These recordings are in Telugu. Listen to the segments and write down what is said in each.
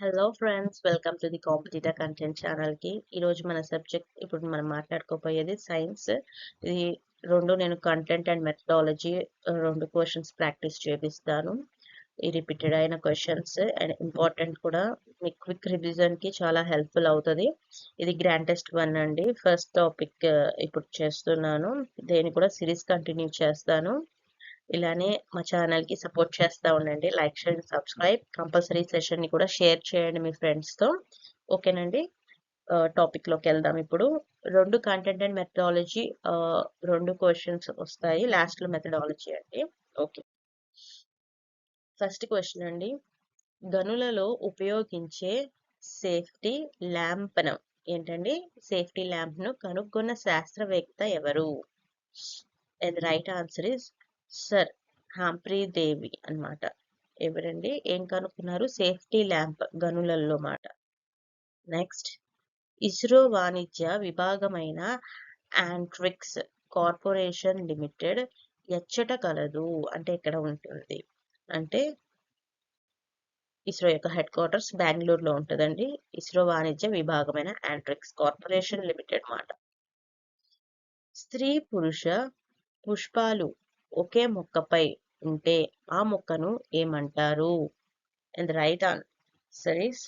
Hello friends, welcome to the competitor content ఛానల్కి. ఈరోజు మన సబ్జెక్ట్ ఇప్పుడు మనం మాట్లాడుకోపోయేది సైన్స్. ఇది నేను కంటెంట్ అండ్ మెథడాలజీ రెండు క్వశ్చన్స్ ప్రాక్టీస్ చేపిస్తాను. ఈ రిపీటెడ్ అయిన క్వశ్చన్స్ అండ్ ఇంపార్టెంట్ కూడా, మీ క్విక్ రివిజన్కి చాలా హెల్ప్ఫుల్ అవుతుంది. ఇది గ్రాండ్ టెస్ట్ 1 అండి. ఫస్ట్ టాపిక్ ఇప్పుడు చేస్తున్నాను. దేని కూడా సిరీస్ కంటిన్యూ చేస్తాను. ఇలానే మా ఛానల్కి సపోర్ట్ చేస్తూ ఉండండి. Like share subscribe. కంపల్సరీ సెషన్ని కూడా షేర్ చేయండి మీ ఫ్రెండ్స్తో. ఓకేనండి, టాపిక్లోకి వెళ్దాం. ఇప్పుడు రెండు కంటెంట్ అండ్ మెథడాలజీ రెండు క్వశ్చన్స్ వస్తాయి. లాస్ట్లో మెథడాలజీ అండి. ఓకే, ఫస్ట్ క్వశ్చన్ అండి. గనులలో ఉపయోగించే సేఫ్టీ ల్యాంప్ను ఏంటండి? సేఫ్టీ ల్యాంప్ను కనుగొన్న శాస్త్రవేత్త ఎవరు? And right answer is sir Humphry Davy అన్నమాట. ఎవరండి ఏం కనుక్కున్నారు? సేఫ్టీ ల్యాంప్ గనులలో మాట. నెక్స్ట్, ఇస్రో వాణిజ్య విభాగమైన యాంట్రిక్స్ కార్పొరేషన్ లిమిటెడ్ ఎచ్చట కలదు అంటే ఎక్కడ ఉంటుంది? అంటే ఇస్రో యొక్క హెడ్ క్వార్టర్స్ బెంగళూరులో ఉంటుందండి. ఇస్రో వాణిజ్య విభాగమైన యాంట్రిక్స్ కార్పొరేషన్ లిమిటెడ్ మాట. స్త్రీ పురుష పుష్పాలు ఒకే మొక్కపై ఉంటే ఆ మొక్కను ఏమంటారు? And right answer is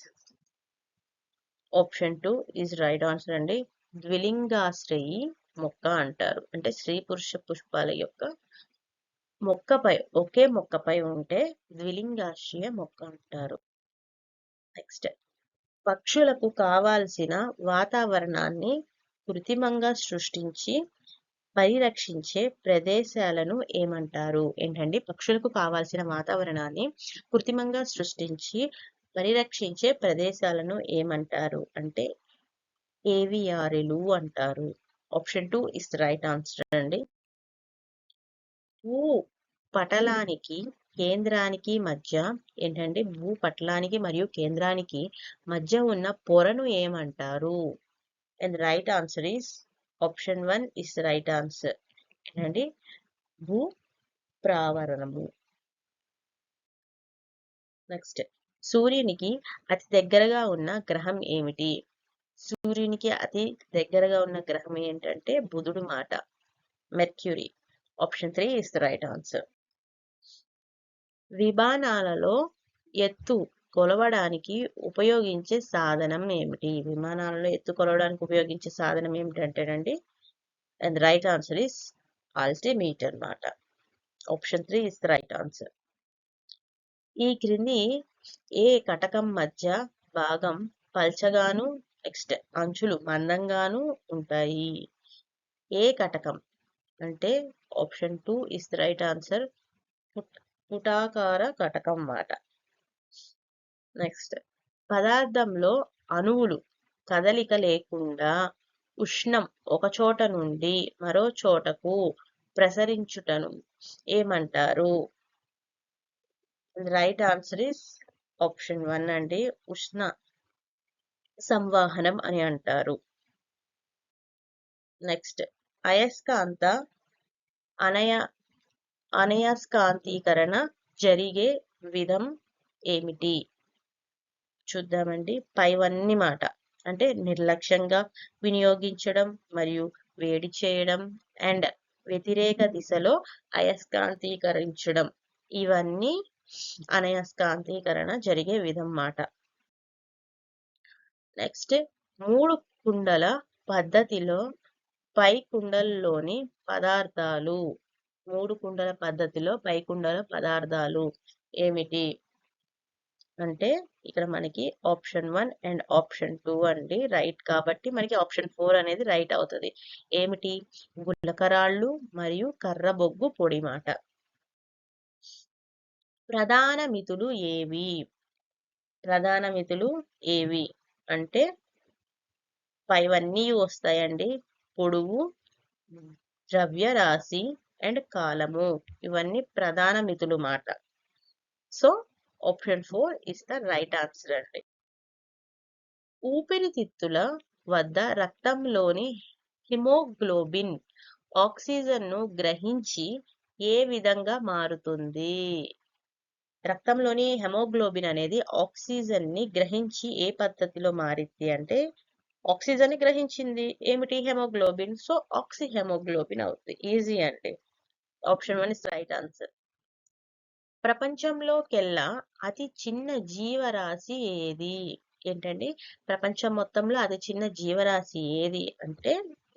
option 2 is right answer అండి. ద్విలింగాశ్రయి మొక్క అంటారు. అంటే స్త్రీ పురుష పుష్పాల యొక్క ఒకే మొక్కపై ఉంటే ద్విలింగాశ్రయ మొక్క అంటారు. నెక్స్ట్, పక్షులకు కావాల్సిన వాతావరణాన్ని కృత్రిమంగా సృష్టించి పరిరక్షించే ప్రదేశాలను ఏమంటారు? ఏంటండి? పక్షులకు కావాల్సిన వాతావరణాన్ని కృత్రిమంగా సృష్టించి పరిరక్షించే ప్రదేశాలను ఏమంటారు అంటే ఏవియారీలు అంటారు. ఆప్షన్ 2 ఇస్ రైట్ ఆన్సర్ అండి. భూపటలానికి కేంద్రానికి మధ్య ఏంటంటే భూపటలానికి మరియు కేంద్రానికి మధ్య ఉన్న పొరను ఏమంటారు? And right answer is option 1 is right answer ఏంటండి? భూ ప్రావరణము. నెక్స్ట్, సూర్యునికి అతి దగ్గరగా ఉన్న గ్రహం ఏమిటి? సూర్యునికి అతి దగ్గరగా ఉన్న గ్రహం ఏంటంటే బుధుడు మాట, Mercury. Option 3 is the right answer. విమానాలలో ఎత్తు కొలవడానికి ఉపయోగించే సాధనం ఏమిటి? విమానాలలో ఎత్తు కొలవడానికి ఉపయోగించే సాధనం ఏమిటంటేనండి, and right answer is altimeter అన్నమాట. Option 3 is the right answer. ఈ క్రింది ఏ కటకం మధ్య భాగం పల్చగాను నెక్స్ట్ అంచులు మందంగాను ఉంటాయి? ఏ కటకం అంటే option 2 is the right answer. పుటాకార కటకం మాట. నెక్స్ట్, పదార్థంలో అణువులు కదలిక లేకుండా ఉష్ణం ఒక చోట నుండి మరో చోటకు ప్రసరించుటను ఏమంటారు? రైట్ ఆన్సర్ ఇస్ ఆప్షన్ 1 అండి. ఉష్ణ సంవాహనం అని అంటారు. నెక్స్ట్, అయస్కాంత అనయస్కాంతీకరణ జరిగే విధం ఏమిటి? చూద్దామండి. పైవన్నీ మాట అంటే నిర్లక్ష్యంగా వినియోగించడం మరియు వేడి చేయడం అండ్ వ్యతిరేక దిశలో అయస్కాంతీకరించడం, ఇవన్నీ అనయస్కాంతీకరణ జరిగే విధం మాట. నెక్స్ట్, మూడు కుండల పద్ధతిలో పై కుండల్లోని పదార్థాలు ఏమిటి అంటే ఇక్కడ మనకి ఆప్షన్ 1 అండ్ ఆప్షన్ 2 అండి రైట్, కాబట్టి మనకి ఆప్షన్ 4 అనేది రైట్ అవుతుంది. ఏమిటి? గులకరాళ్ళు మరియు కర్రబొగ్గు పొడి మాట. ప్రధాన మితులు ఏవి అంటే పైవన్నీ వస్తాయండి. పొడవు, ద్రవ్యరాశి అండ్ కాలము, ఇవన్నీ ప్రధాన మితులు మాట. So option 4 is the right answer అండి. ఊపిరితిత్తుల వద్ద రక్తంలోని హిమోగ్లోబిన్ ఆక్సిజన్ ను గ్రహించి ఏ విధంగా మారుతుంది? రక్తంలోని హెమోగ్లోబిన్ అనేది ఆక్సిజన్ ని గ్రహించి ఏ పద్ధతిలో మారింది అంటే ఆక్సిజన్ ని గ్రహించింది ఏమిటి హెమోగ్లోబిన్, సో ఆక్సి హెమోగ్లోబిన్ అవుతుంది. ఈజీ అండి. Option 1 is right answer. ప్రపంచంలోకెల్లా అతి చిన్న జీవరాశి ఏది? ఏంటండి? ప్రపంచం మొత్తంలో అతి చిన్న జీవరాశి ఏది అంటే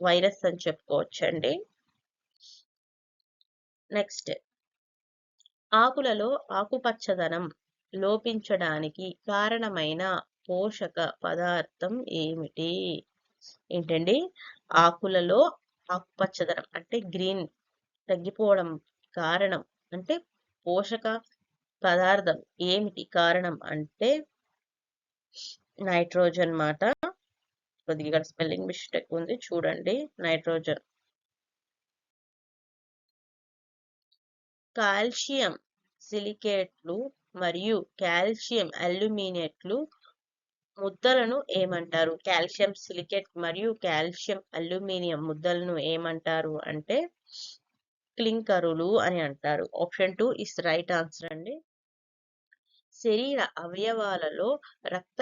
వైరస్ అని చెప్పుకోవచ్చండి. నెక్స్ట్, ఆకులలో ఆకుపచ్చదనం లోపించడానికి కారణమైన పోషక పదార్థం ఏమిటి? ఏంటండి? ఆకులలో ఆకుపచ్చదనం అంటే గ్రీన్ తగ్గిపోవడం కారణం అంటే పోషక పదార్థం ఏమిటి? కారణం అంటే నైట్రోజన్ మాట. కొద్దిగా స్పెల్లింగ్ మిస్టేక్ ఉంది చూడండి. నైట్రోజన్. కాల్షియం సిలికేట్లు మరియు కాల్షియం అల్యూమినేట్లు ముద్దలను ఏమంటారు? కాల్షియం సిలికేట్ మరియు కాల్షియం అల్యూమినియం ముద్దలను ఏమంటారు అంటే క్లింకరులు అని అంటారు. ఆప్షన్ 2 ఇస్ రైట్ ఆన్సర్ అండి. శరీర అవయవాలలో రక్త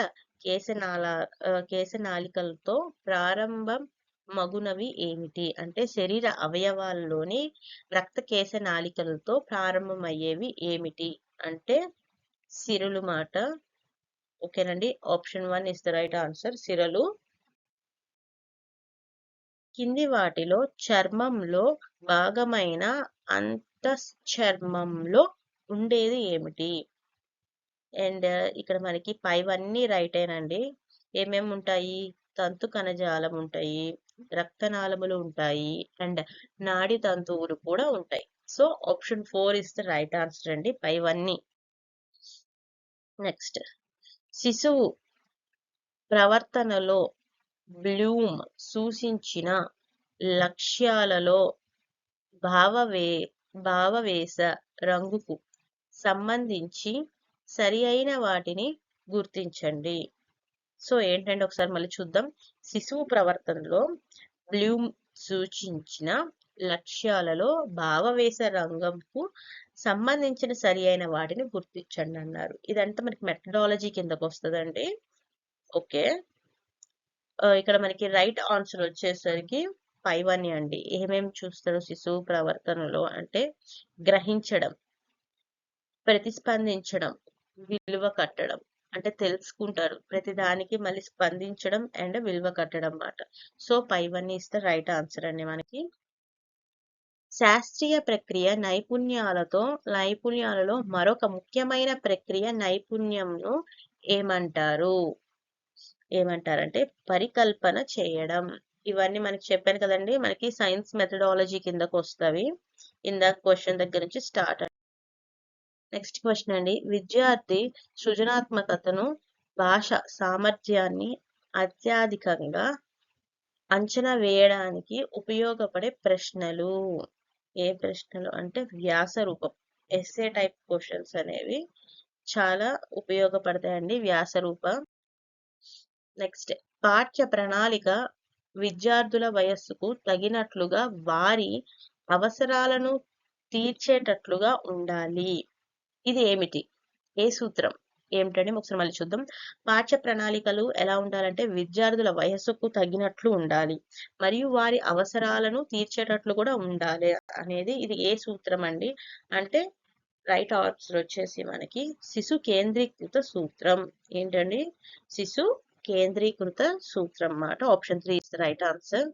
కేశనాళికలతో ప్రారంభం మగునవి ఏమిటి అంటే శరీర అవయవాల్లోని రక్త కేశనాళికలతో ప్రారంభమయ్యేవి ఏమిటి అంటే సిరలు మాట. ఓకేనండి. Option 1 is the right answer, సిరలు. కింది వాటిలో చర్మంలో భాగమైన అంతశ్చర్మంలో ఉండేది ఏమిటి? అండ్ ఇక్కడ మనకి పైవన్నీ రైటేనండి. ఏమేమి ఉంటాయి? తంతు కణజాలం ఉంటాయి, రక్తనాళములు ఉంటాయి, అండ్ నాడి తంతువులు కూడా ఉంటాయి. So option 4 is the right answer అండి, పైవన్నీ. నెక్స్ట్, శిశువు ప్రవర్తనలో బ్లూమ్ సూచించిన లక్ష్యాలలో భావవేశ రంగుకు సంబంధించి సరి అయిన వాటిని గుర్తించండి. సో ఏంటంటే ఒకసారి మళ్ళీ చూద్దాం. శిశువు ప్రవర్తనలో బ్లూమ్ సూచించిన లక్ష్యాలలో భావవేశ రంగంకు సంబంధించిన సరి అయిన వాటిని గుర్తించండి అన్నారు. ఇదంతా మనకి మెథడాలజీ కిందకు వస్తుందండి. ఓకే, ఇక్కడ మనకి రైట్ ఆన్సర్ వచ్చేసరికి 5 అండి. ఏమేమి చూస్తారు శిశువు ప్రవర్తనలో అంటే గ్రహించడం, ప్రతిస్పందించడం, విలువ కట్టడం అంటే తెలుసుకుంటారు ప్రతిదానికి, మళ్ళీ స్పందించడం అండ్ విలువ కట్టడం అన్నమాట. So 5 is the right answer అండి మనకి. శాస్త్రీయ ప్రక్రియ నైపుణ్యాలలో మరొక ముఖ్యమైన ప్రక్రియ నైపుణ్యంను ఏమంటారంటే పరికల్పన చేయడం. ఇవన్నీ మనకి చెప్పాను కదండి, మనకి సైన్స్ మెథడాలజీ కిందకు వస్తవి. ఇందాక క్వశ్చన్ దగ్గర నుంచి స్టార్ట్. నెక్స్ట్ క్వశ్చన్ అండి, విద్యార్థి సృజనాత్మకతను, భాష సామర్థ్యాన్ని అత్యధికంగా అంచనా వేయడానికి ఉపయోగపడే ప్రశ్నలు. ఏ ప్రశ్నలు అంటే వ్యాస రూపం, ఎస్సే టైప్ క్వశ్చన్స్ అనేవి చాలా ఉపయోగపడతాయండి వ్యాస రూపం. నెక్స్ట్, పాఠ్య ప్రణాళిక విద్యార్థుల వయస్సుకు తగినట్లుగా వారి అవసరాలను తీర్చేటట్లుగా ఉండాలి. ఇది ఏమిటి? ఏ సూత్రం ఏమిటండి? ఒకసారి మళ్ళీ చూద్దాం. పాఠ్య ప్రణాళికలు ఎలా ఉండాలంటే విద్యార్థుల వయస్సుకు తగినట్లు ఉండాలి మరియు వారి అవసరాలను తీర్చేటట్లు కూడా ఉండాలి అనేది ఇది ఏ సూత్రం అండి అంటే రైట్ ఆన్సర్ వచ్చేసి మనకి శిశు కేంద్రీకృత సూత్రం. ఏంటండి? శిశు కేంద్రీకృత సూత్రం అన్నమాట. Option 3 is the right answer.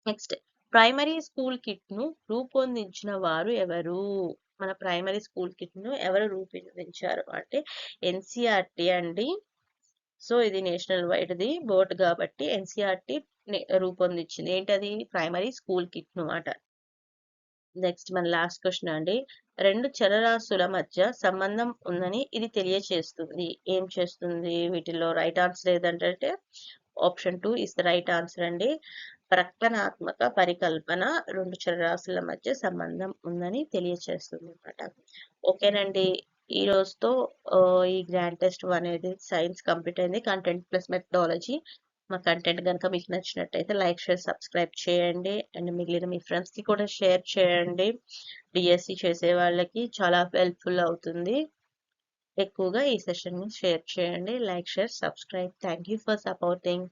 Next, primary school kit ను రూపొందించిన వారు ఎవరు? మన ప్రైమరీ స్కూల్ కిట్ ను ఎవరు రూపొందించారు అంటే ఎన్సిఆర్టీ అండి. సో ఇది నేషనల్ వైడ్ది బోర్డు కాబట్టి ఎన్సిఆర్టీ రూపొందించింది. ఏంటది? ప్రైమరీ స్కూల్ కిట్ ను అట. నెక్స్ట్ మన లాస్ట్ క్వశ్చన్ అండి, రెండు చరరాశుల మధ్య సంబంధం ఉందని ఇది తెలియచేస్తుంది. ఏం చేస్తుంది? వీటిలో రైట్ ఆన్సర్ ఏదంటే option 2 is the right answer అండి. ప్రకటనాత్మక పరికల్పన రెండు చరరాశుల మధ్య సంబంధం ఉందని తెలియచేస్తుంది అన్నమాట. ఓకేనండి, ఈ రోజుతో ఈ గ్రాండ్ టెస్ట్ 1 అనేది సైన్స్ కంప్లీట్ అయింది. Content plus methodology. మా కంటెంట్ కనుక మీకు నచ్చినట్టయితే లైక్, షేర్, సబ్స్క్రైబ్ చేయండి అండ్ మిగిలిన మీ ఫ్రెండ్స్కి కూడా షేర్ చేయండి. డిఎస్సి చేసే వాళ్ళకి చాలా హెల్ప్ఫుల్ అవుతుంది. ఎక్కువగా ఈ సెషన్ని షేర్ చేయండి. Like, share, subscribe. Thank you for supporting.